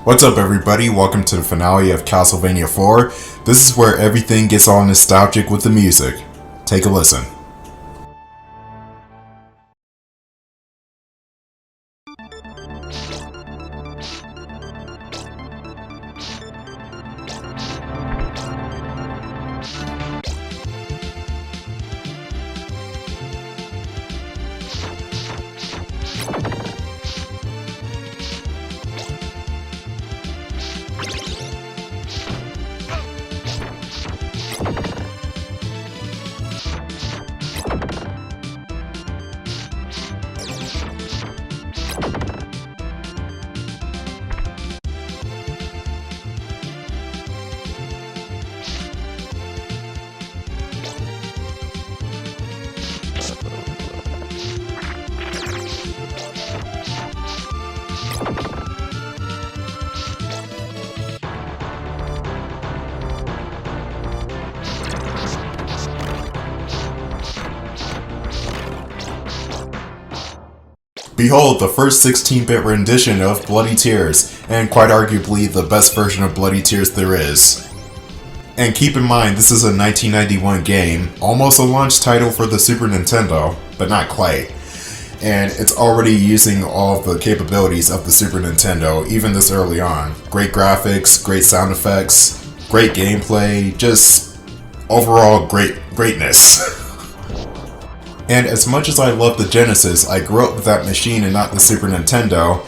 What's up, everybody? Welcome to the finale of Castlevania 4. This is where everything gets all nostalgic with the music. Take a listen. Behold the first 16-bit rendition of Bloody Tears, and quite arguably the best version of Bloody Tears there is. And keep in mind, this is a 1991 game, almost a launch title for the Super Nintendo, but not quite. And it's already using all of the capabilities of the Super Nintendo, even this early on. Great graphics, great sound effects, great gameplay, just overall greatness. And as much as I love the Genesis, I grew up with that machine and not the Super Nintendo.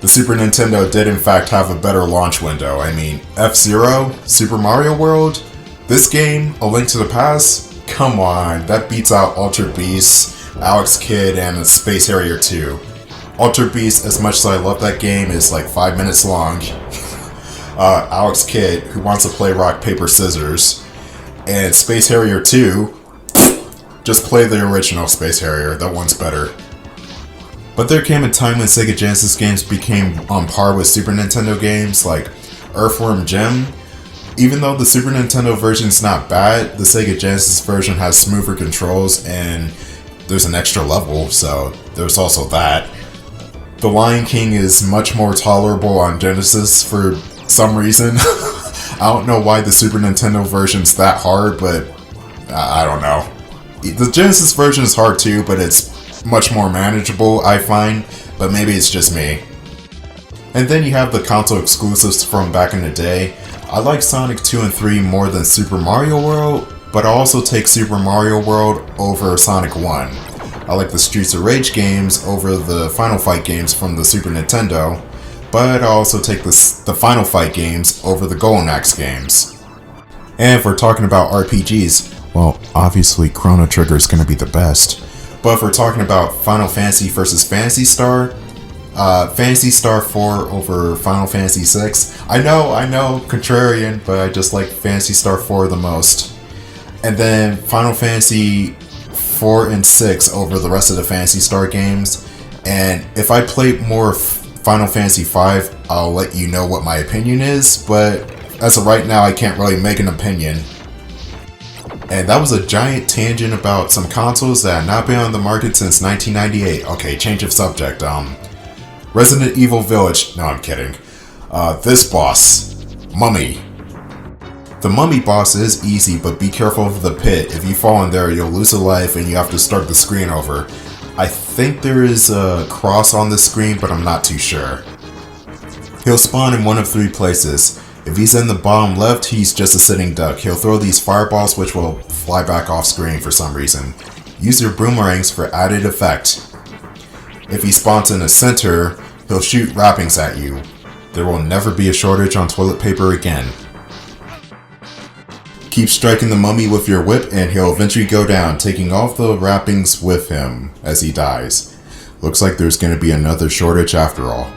The Super Nintendo did in fact have a better launch window. I mean, F-Zero, Super Mario World, this game, A Link to the Past, come on, that beats out Ultra Beast, Alex Kidd, and Space Harrier 2. Ultra Beast, as much as I love that game, is like 5 minutes long. Alex Kidd, who wants to play rock, paper, scissors. And Space Harrier 2, just play the original Space Harrier, that one's better. But there came a time when Sega Genesis games became on par with Super Nintendo games like Earthworm Jim. Even though the Super Nintendo version's not bad, the Sega Genesis version has smoother controls and there's an extra level, so there's also that. The Lion King is much more tolerable on Genesis for some reason. I don't know why the Super Nintendo version's that hard, but I don't know. The Genesis version is hard too, but it's much more manageable, I find, but maybe it's just me. And then you have the console exclusives from back in the day. I like Sonic 2 and 3 more than Super Mario World, but I also take Super Mario World over Sonic 1. I like the Streets of Rage games over the Final Fight games from the Super Nintendo, but I also take the Final Fight games over the Golden Axe games. And if we're talking about RPGs, well, obviously Chrono Trigger is going to be the best. But if we're talking about Final Fantasy versus Phantasy Star, Phantasy Star 4 over Final Fantasy 6. I know, contrarian, but I just like Phantasy Star 4 the most. And then Final Fantasy 4 and 6 over the rest of the Phantasy Star games. And if I play more Final Fantasy 5, I'll let you know what my opinion is, but as of right now, I can't really make an opinion. And that was a giant tangent about some consoles that have not been on the market since 1998. Okay, change of subject. Resident Evil Village. No, I'm kidding. This boss. Mummy. The Mummy boss is easy, but be careful of the pit. If you fall in there, you'll lose a life and you have to start the screen over. I think there is a cross on the screen, but I'm not too sure. He'll spawn in one of 3 places. If he's in the bottom left, he's just a sitting duck. He'll throw these fireballs which will fly back off screen for some reason. Use your boomerangs for added effect. If he spawns in the center, he'll shoot wrappings at you. There will never be a shortage on toilet paper again. Keep striking the mummy with your whip and he'll eventually go down, taking all the wrappings with him as he dies. Looks like there's going to be another shortage after all.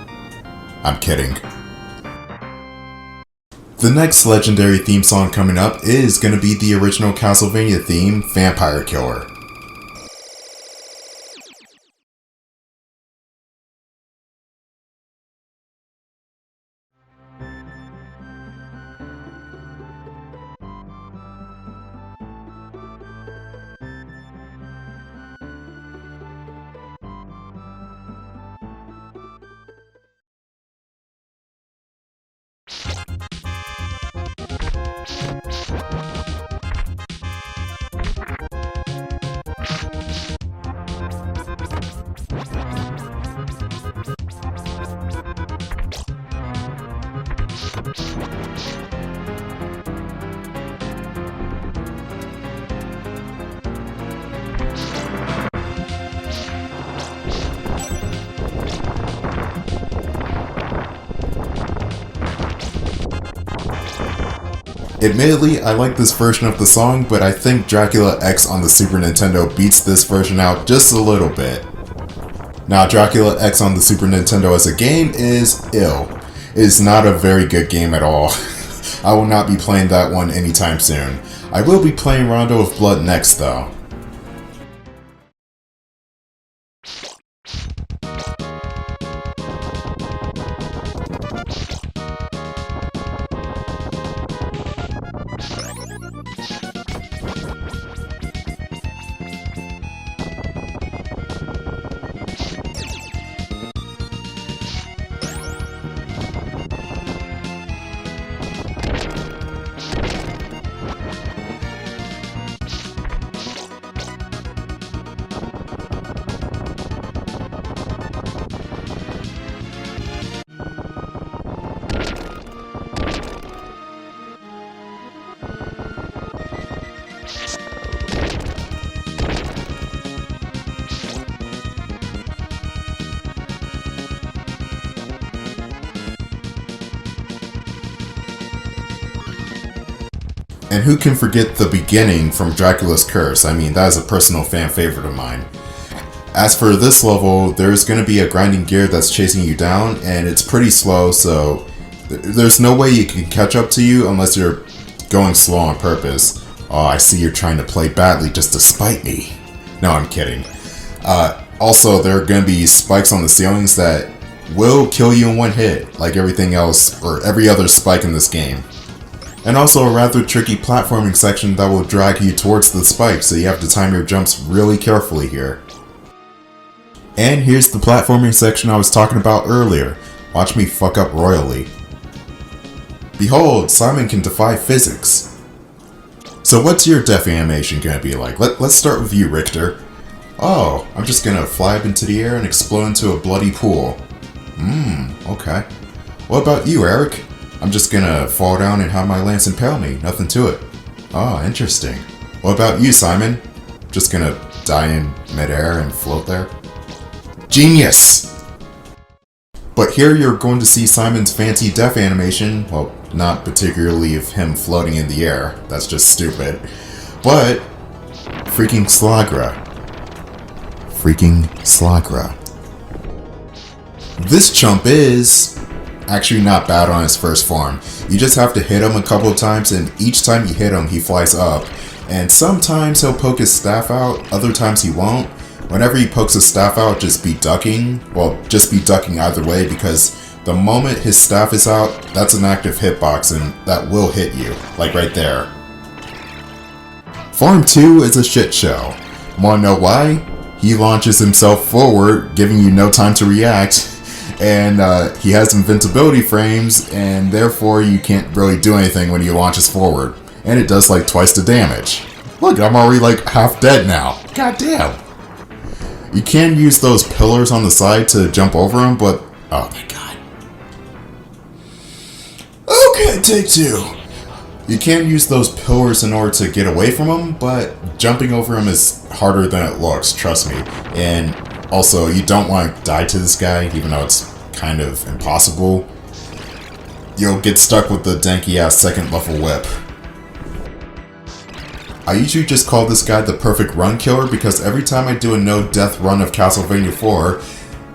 I'm kidding. The next legendary theme song coming up is going to be the original Castlevania theme, Vampire Killer. Admittedly, I like this version of the song, but I think Dracula X on the Super Nintendo beats this version out just a little bit. Now, Dracula X on the Super Nintendo as a game is ill. It is not a very good game at all. I will not be playing that one anytime soon. I will be playing Rondo of Blood next though. And who can forget the beginning from Dracula's Curse? I mean, that is a personal fan favorite of mine. As for this level, there's going to be a grinding gear that's chasing you down, and it's pretty slow, so there's no way you can catch up to you unless you're going slow on purpose. Oh, I see you're trying to play badly just to spite me. No, I'm kidding. Also, there are going to be spikes on the ceilings that will kill you in one hit, like everything else, or every other spike in this game. And also a rather tricky platforming section that will drag you towards the spike, so you have to time your jumps really carefully here. And here's the platforming section I was talking about earlier. Watch me fuck up royally. Behold, Simon can defy physics. So what's your death animation gonna be like? Let's start with you, Richter. Oh, I'm just gonna fly up into the air and explode into a bloody pool. Okay. What about you, Eric? I'm just gonna fall down and have my lance impale me. Nothing to it. Oh, interesting. What about you, Simon? Just gonna die in midair and float there? Genius! But here you're going to see Simon's fancy death animation. Well, not particularly of him floating in the air. That's just stupid. But freaking Slagra. Freaking Slagra. This chump is actually not bad on his first form. You just have to hit him a couple of times, and each time you hit him, he flies up. And sometimes he'll poke his staff out, other times he won't. Whenever he pokes his staff out, just be ducking. Well, just be ducking either way, because the moment his staff is out, that's an active hitbox, and that will hit you, like right there. Form 2 is a shit show. Wanna know why? He launches himself forward, giving you no time to react. And he has invincibility frames, and therefore you can't really do anything when he launches forward. And it does like twice the damage. Look, I'm already like half dead now. God damn. You can use those pillars on the side to jump over him, but oh my god. Okay, take two. You can use those pillars in order to get away from him, but jumping over him is harder than it looks, trust me. And also, you don't want to die to this guy, even though it's kind of impossible. You'll get stuck with the danky-ass second level whip. I usually just call this guy the perfect run killer because every time I do a no-death run of Castlevania 4,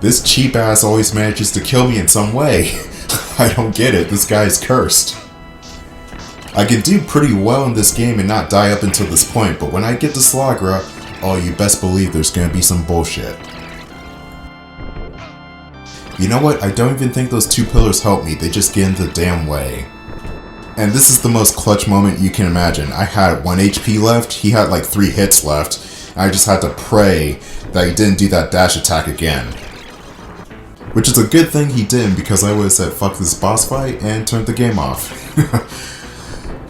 this cheap ass always manages to kill me in some way. I don't get it, this guy is cursed. I can do pretty well in this game and not die up until this point, but when I get to Slagra, oh, you best believe there's gonna be some bullshit. You know what? I don't even think those two pillars help me. They just get in the damn way. And this is the most clutch moment you can imagine. I had 1 HP left. He had like 3 hits left. I just had to pray that he didn't do that dash attack again. Which is a good thing he didn't, because I would have said fuck this boss fight and turned the game off.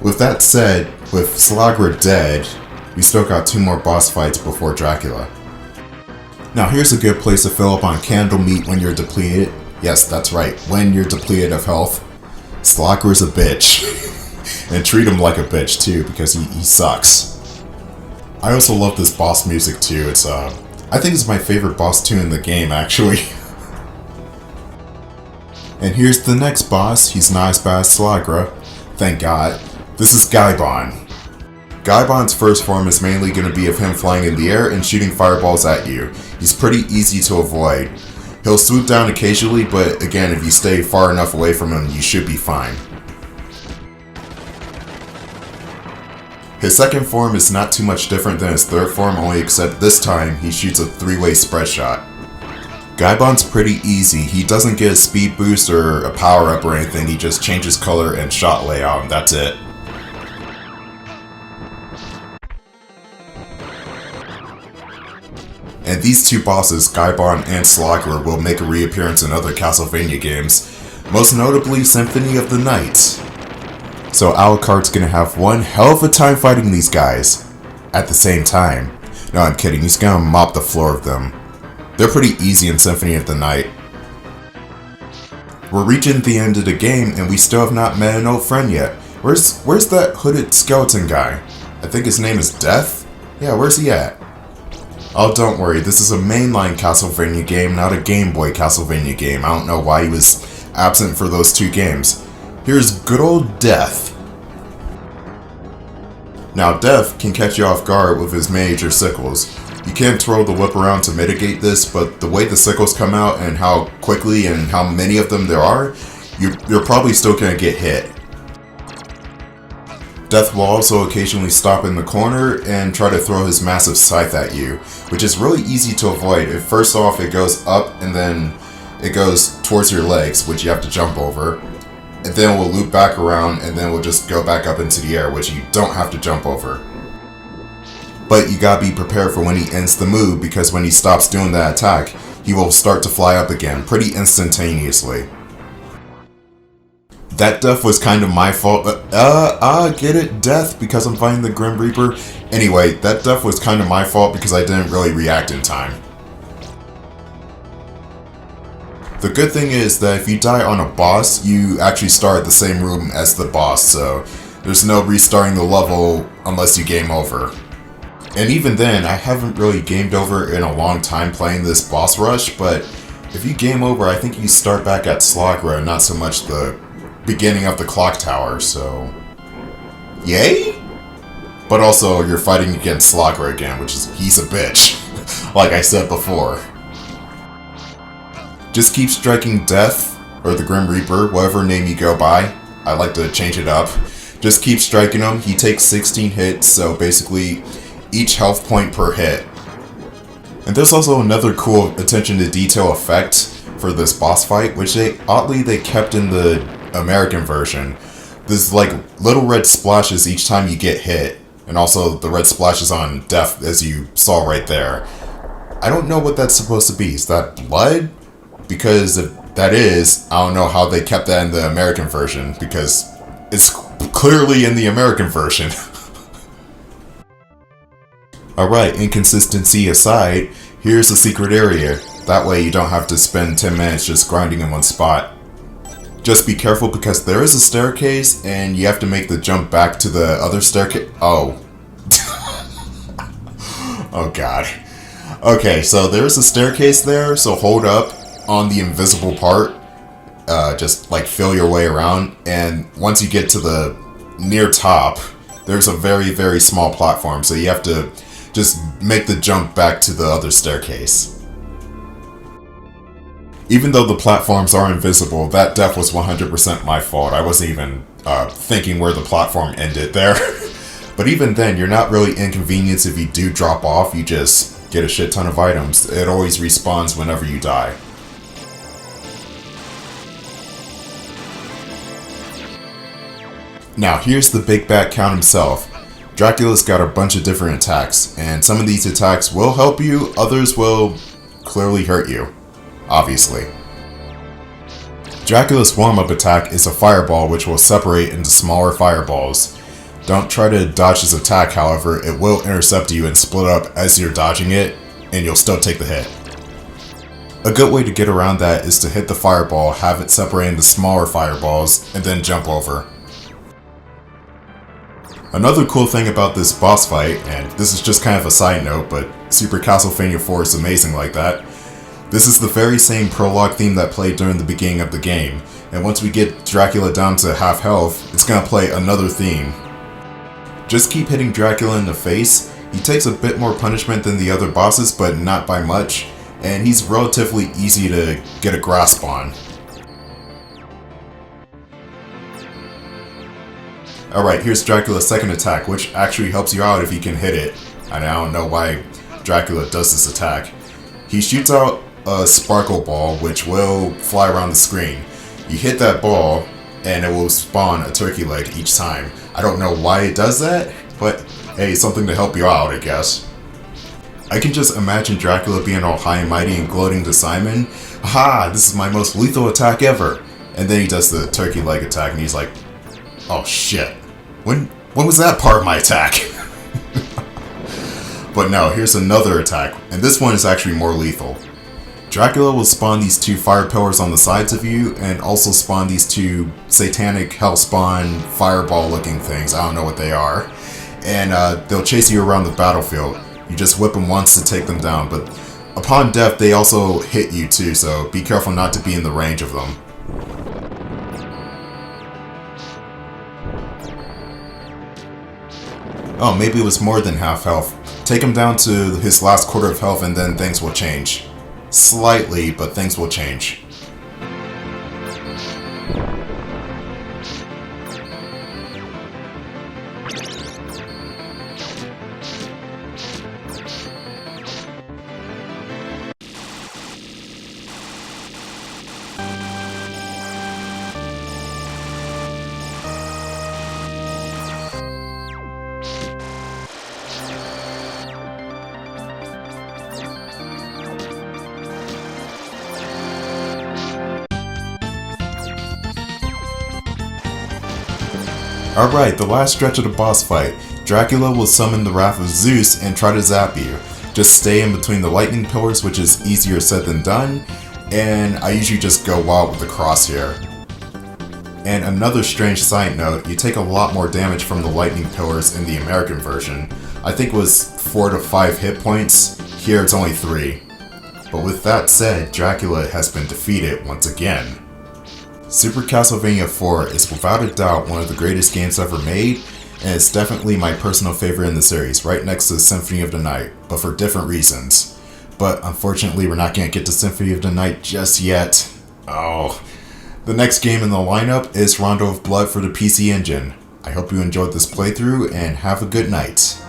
With that said, with Slagra dead, we still got 2 more boss fights before Dracula. Now here's a good place to fill up on candle meat when you're depleted. Yes, that's right, when you're depleted of health. Slagra's a bitch. And treat him like a bitch too, because he sucks. I also love this boss music too. It's I think it's my favorite boss tune in the game, actually. And here's the next boss. He's not as bad as Slagra, thank God. This is Gaibon. Gaibon's first form is mainly going to be of him flying in the air and shooting fireballs at you. He's pretty easy to avoid. He'll swoop down occasionally, but again, if you stay far enough away from him, you should be fine. His second form is not too much different than his third form, only except this time he shoots a three-way spread shot. Gaibon's pretty easy. He doesn't get a speed boost or a power-up or anything, he just changes color and shot layout, and that's it. And these two bosses, Gaibon and Slogger, will make a reappearance in other Castlevania games, most notably Symphony of the Night. So Alucard's gonna have one hell of a time fighting these guys at the same time. No, I'm kidding, he's gonna mop the floor of them. They're pretty easy in Symphony of the Night. We're reaching the end of the game and we still have not met an old friend yet. Where's that hooded skeleton guy? I think his name is Death? Yeah, where's he at? Oh, don't worry, this is a mainline Castlevania game, not a Game Boy Castlevania game. I don't know why he was absent for those two games. Here's good old Death. Now, Death can catch you off guard with his mage or sickles. You can't twirl the whip around to mitigate this, but the way the sickles come out and how quickly and how many of them there are, you're probably still gonna get hit. Death will also occasionally stop in the corner and try to throw his massive scythe at you, which is really easy to avoid. First off, it goes up and then it goes towards your legs, which you have to jump over. And then we'll loop back around and then we'll just go back up into the air, which you don't have to jump over. But you gotta be prepared for when he ends the move, because when he stops doing that attack, he will start to fly up again pretty instantaneously. That death was kind of my fault. Get it? Death? Because I'm fighting the Grim Reaper? Anyway, that death was kind of my fault because I didn't really react in time. The good thing is that if you die on a boss, you actually start at the same room as the boss, so there's no restarting the level unless you game over. And even then, I haven't really gamed over in a long time playing this boss rush, but if you game over, I think you start back at Slogger, not so much the beginning of the clock tower, so yay? But also, you're fighting against Slogger again, which is, he's a bitch, like I said before. Just keep striking Death, or the Grim Reaper, whatever name you go by. I like to change it up. Just keep striking him. He takes 16 hits, so basically each health point per hit. And there's also another cool attention to detail effect for this boss fight, which they kept in the American version. There's like little red splashes each time you get hit, and also the red splashes on Death, as you saw right there. I don't know what that's supposed to be. Is that blood? Because if that is, I don't know how they kept that in the American version, because it's clearly in the American version. Alright, inconsistency aside, here's the secret area. That way you don't have to spend 10 minutes just grinding in one spot. Just be careful because there is a staircase and you have to make the jump back to the other staircase. Oh. Oh god. Okay, so there's a staircase there, so hold up on the invisible part. Just like feel your way around, and once you get to the near top, there's a very, very small platform, so you have to just make the jump back to the other staircase. Even though the platforms are invisible, that death was 100% my fault. I wasn't even thinking where the platform ended there. But even then, you're not really inconvenienced if you do drop off, you just get a shit ton of items. It always respawns whenever you die. Now here's the big bad Count himself. Dracula's got a bunch of different attacks, and some of these attacks will help you, others will clearly hurt you, obviously. Dracula's warm-up attack is a fireball which will separate into smaller fireballs. Don't try to dodge his attack, however, it will intercept you and split up as you're dodging it, and you'll still take the hit. A good way to get around that is to hit the fireball, have it separate into smaller fireballs, and then jump over. Another cool thing about this boss fight, and this is just kind of a side note, but Super Castlevania 4 is amazing like that, this is the very same prologue theme that played during the beginning of the game, and once we get Dracula down to half health, it's gonna play another theme. Just keep hitting Dracula in the face. He takes a bit more punishment than the other bosses, but not by much, and he's relatively easy to get a grasp on. Alright, here's Dracula's second attack, which actually helps you out if you can hit it. And I don't know why Dracula does this attack. He shoots out a sparkle ball, which will fly around the screen. You hit that ball, and it will spawn a turkey leg each time. I don't know why it does that, but hey, something to help you out, I guess. I can just imagine Dracula being all high and mighty and gloating to Simon, "Aha, this is my most lethal attack ever!" And then he does the turkey leg attack, and he's like, "Oh shit, when was that part of my attack?" But no, here's another attack, and this one is actually more lethal. Dracula will spawn these two fire pillars on the sides of you, and also spawn these two satanic hellspawn fireball looking things, I don't know what they are. And they'll chase you around the battlefield. You just whip them once to take them down, but upon death they also hit you too, so be careful not to be in the range of them. Oh, maybe it was more than half health. Take him down to his last quarter of health and then things will change. Slightly, but things will change. Alright, the last stretch of the boss fight. Dracula will summon the wrath of Zeus and try to zap you. Just stay in between the lightning pillars, which is easier said than done, and I usually just go wild with the crosshair. And another strange side note, you take a lot more damage from the lightning pillars in the American version. I think it was 4 to 5 hit points, here it's only 3. But with that said, Dracula has been defeated once again. Super Castlevania 4 is without a doubt one of the greatest games ever made, and it's definitely my personal favorite in the series, right next to Symphony of the Night, but for different reasons. But unfortunately we're not going to get to Symphony of the Night just yet. Oh. The next game in the lineup is Rondo of Blood for the PC Engine. I hope you enjoyed this playthrough and have a good night.